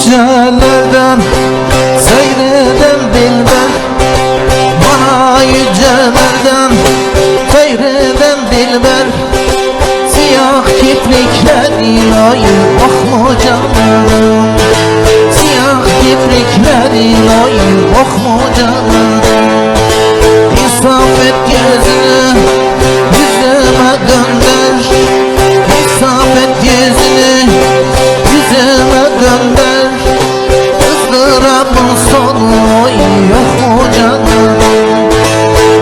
yücelerden seyreden dilber, bana yücelerden seyreden dilber. Siyah kiprikler ilahi bakma canım, siyah kiprikler ilahi bakma canım. İnsaf et yüzünü yüzüme dönder, İnsaf et yüzünü yüzüme dönder. Izdırabın sonu yok mu canım,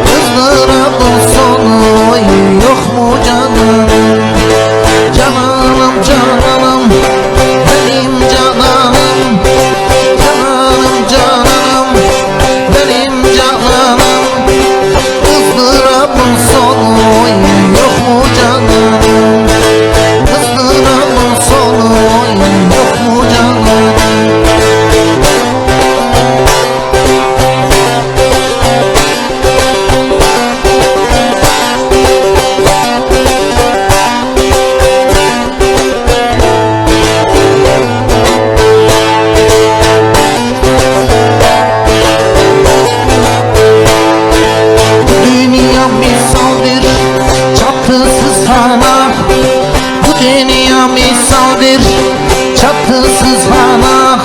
ızdırabın sonu yok mu canım. Cananım cananım benim cananım, cananım cananım benim cananım. Izdırabın sonu yok mu canım, ızdırabın sonu yok mu canım. Dünya misaldir çatısız hana, bu dünya misaldir çatısız hana.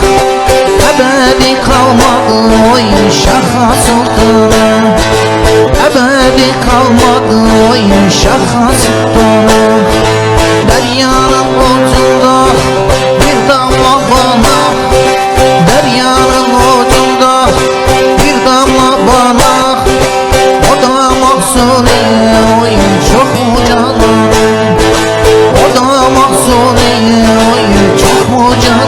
Ebedi kalmadı oy Şah Sultanı, ebedi kalmadı oy Şah Sultanı. Deryanın ucunda bir damla bana, deryanın ucunda bir damla bana. O da Mahsuni oy çok mu canım, o da Mahsuni oy çok mu canım.